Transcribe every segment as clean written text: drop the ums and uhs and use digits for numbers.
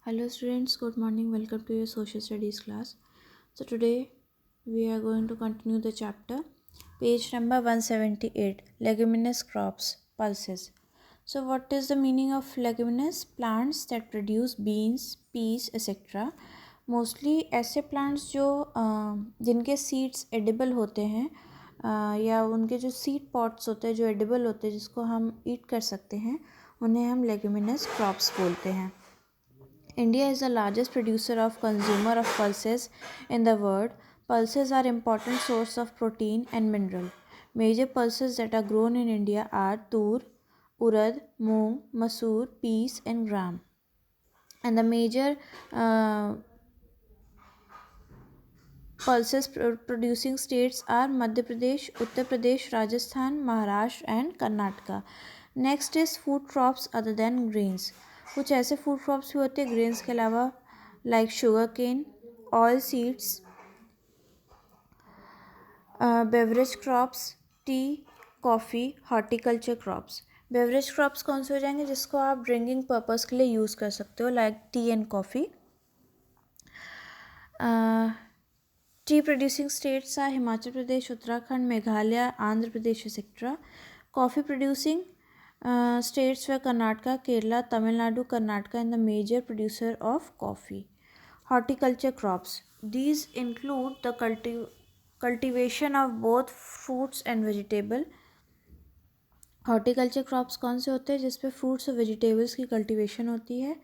Hello students, good morning. Welcome to your social studies class. So today we are going to continue the chapter. Page number 178, leguminous crops, pulses. So what is the meaning of leguminous? Plants that produce beans, peas, etc. Mostly ऐसे plants जो जिनके seeds edible होते हैं या उनके जो seed pots होते हैं जो एडिबल होते हैं जिसको हम ईट कर सकते हैं उन्हें हम लेगुमिनस क्रॉप्स बोलते हैं. India is the largest producer of consumer of pulses in the world. Pulses are important source of protein and mineral. Major pulses that are grown in India are tur, urad, moong, masoor, peas and gram. And the major pulses producing states are Madhya Pradesh, Uttar Pradesh, Rajasthan, Maharashtra and Karnataka. Next is food crops other than grains. कुछ ऐसे food crops भी होते हैं grains के अलावा like sugar cane, oil seeds, beverage crops, tea, coffee, horticulture crops. Beverage crops कौन से हो जाएंगे जिसको आप ड्रिंकिंग पर्पस के लिए यूज़ कर सकते हो like tea and coffee. Tea producing states are Himachal Pradesh, Uttarakhand, Meghalaya, Andhra Pradesh etcetera. Coffee producing states were Karnataka, Kerala, Tamil Nadu, Karnataka and the major producer of coffee. Horticulture crops. These include the cultivation of both fruits and vegetable. Horticulture crops कौन से होते हैं जिसपे fruits और vegetables की cultivation होती है.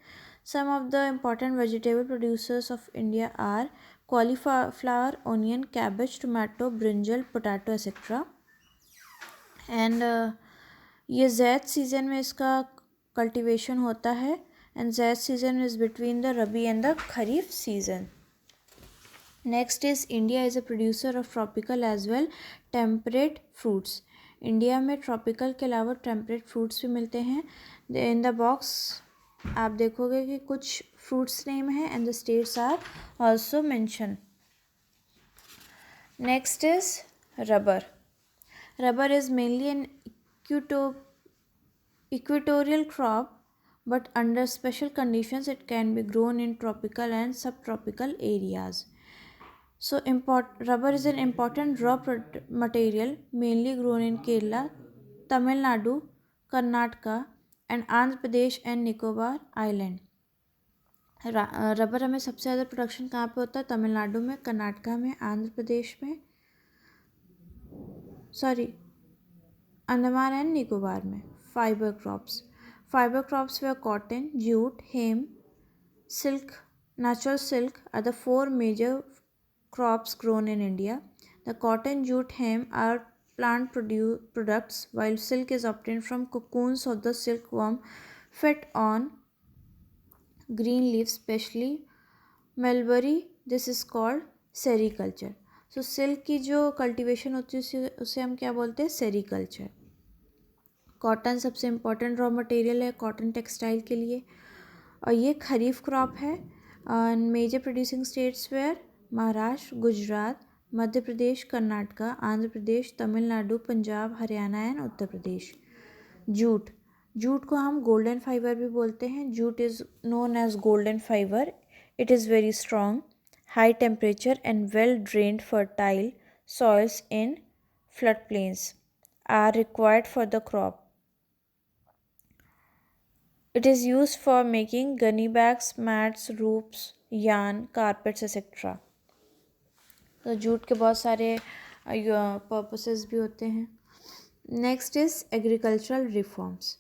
Some of the important vegetable producers of India are cauliflower, onion, cabbage, tomato, brinjal, potato etc. And ये जैद सीज़न में इसका कल्टीवेशन होता है and Zaid season is between the Rabi and the Kharif season. Next is India is a producer of tropical as well temperate fruits. India में tropical के अलावा temperate fruits भी मिलते हैं. इन द बॉक्स आप देखोगे कि कुछ फ्रूट्स नेम है and the states are also mention. Next is rubber. Rubber is mainly an equatorial crop, but under special conditions it can be grown in tropical and subtropical areas. So rubber is an important raw material mainly grown in Kerala, Tamil Nadu, Karnataka and Andhra Pradesh and Nicobar Island. Rubber हमें सबसे ज़्यादा production कहाँ पे होता है? तमिलनाडु में, कर्नाटका में, आंध्र प्रदेश में, अंडमान एंड निकोबार में. Fibre crops were cotton, jute, hemp, silk, natural silk are the four major crops grown in India. The cotton, jute, hemp are plant products while silk is obtained from cocoons of the silkworm fed on green leaves, especially mulberry. This is called sericulture. So silk की जो cultivation होती है उसे हम क्या बोलते हैं? Sericulture. Cotton सबसे इम्पॉर्टेंट रॉ मटेरियल है कॉटन टेक्सटाइल के लिए और ये खरीफ क्रॉप है. Major producing states were Maharashtra, Gujarat, Madhya Pradesh, Karnataka, Andhra Pradesh, Tamil Nadu, Punjab, Haryana and Uttar Pradesh. Jute को हम गोल्डन फाइबर भी बोलते हैं. Jute is known as golden fibre. It is very strong, high temperature and well drained fertile soils in floodplains are required for the crop. It is used for making gunny bags, mats, roofs, yarn, carpets etc. तो jute के बहुत सारे purposes भी होते हैं. Next is agricultural reforms.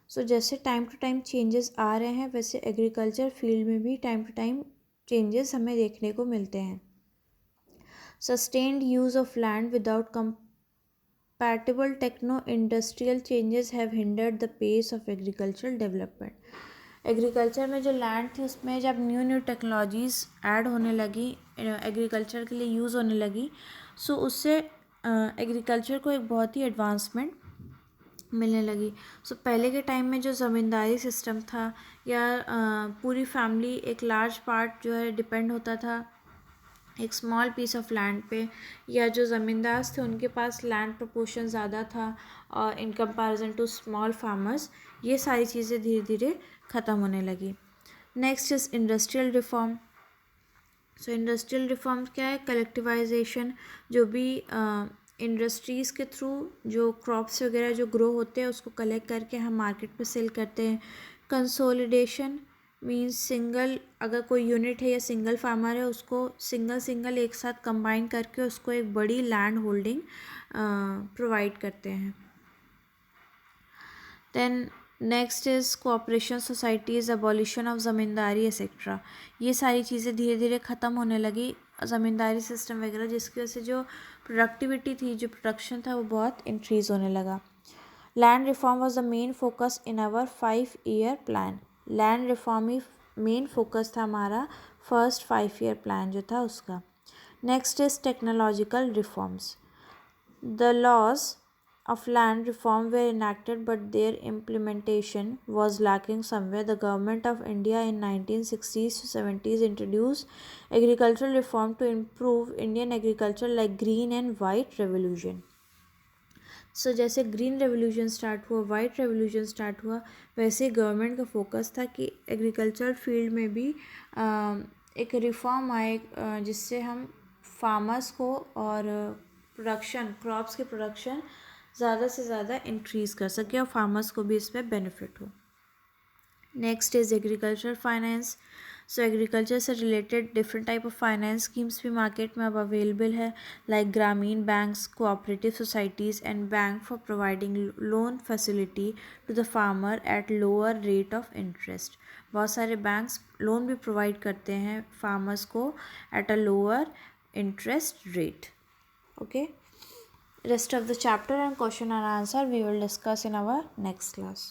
So जैसे time to time changes आ रहे हैं वैसे एग्रीकल्चर फील्ड में भी टाइम टू टाइम चेंजेस हमें देखने को मिलते हैं. Sustained use of land without compatible techno-industrial changes have hindered the pace of agricultural development. Agriculture में जो लैंड थी उसमें जब न्यू टेक्नोलॉजीज़ ऐड होने लगी, एग्रीकल्चर के लिए यूज़ होने लगी, सो उससे एग्रीकल्चर को एक बहुत ही एडवांसमेंट मिलने लगी. सो पहले के टाइम में जो ज़मींदारी सिस्टम था या पूरी फैमिली एक लार्ज पार्ट जो है डिपेंड होता था एक स्मॉल पीस ऑफ लैंड पे, या जो ज़मींदार थे उनके पास लैंड प्रपोर्शन ज़्यादा था और in comparison to small farmers, ये सारी चीज़ें धीरे धीरे ख़त्म होने लगी. Next is industrial reform. So industrial reform क्या है? कलेक्टिवाइजेशन. जो भी इंडस्ट्रीज़ के थ्रू जो क्रॉप्स वगैरह जो ग्रो होते हैं उसको कलेक्ट करके हम मार्केट में सेल करते हैं. कंसोलिडेशन मीन्स सिंगल, अगर कोई यूनिट है या सिंगल फार्मर है उसको सिंगल एक साथ कंबाइन करके उसको एक बड़ी लैंड होल्डिंग प्रोवाइड करते हैं. Then next is cooperation societies, abolition of zamindari etcetera. ये सारी चीज़ें धीरे धीरे ख़त्म होने लगी, ज़मींदारी सिस्टम वगैरह, जिसकी वजह से जो प्रोडक्टिविटी थी, जो प्रोडक्शन था, वो बहुत इंक्रीज़ होने लगा. Land reform was the main focus in our 5 year plan. Land reform ही मेन फोकस था हमारा फर्स्ट 5 ईयर प्लान जो था उसका. Next is technological reforms. The laws of land reform were enacted, but their implementation was lacking somewhere. The government of India in 1960s to 70s introduced agricultural reform to improve Indian agriculture like Green and White Revolution. सो जैसे green revolution start हुआ, white revolution start हुआ, वैसे government का focus था कि agriculture field में भी एक रिफॉर्म आए जिससे हम फार्मर्स को और प्रोडक्शन, क्रॉप्स के प्रोडक्शन ज़्यादा से ज़्यादा इंक्रीज़ कर सके और फार्मर्स को भी इस पर बेनिफिट हो. Next is agriculture finance. So agriculture से related different type of finance schemes भी मार्केट में अब अवेलेबल है, like gramin banks, cooperative societies and bank for providing loan facility to the farmer at lower rate of interest. बहुत सारे banks loan भी provide करते हैं फार्मर्स को at a lower interest rate. Okay, rest of the chapter and question and answer we will discuss in our next class.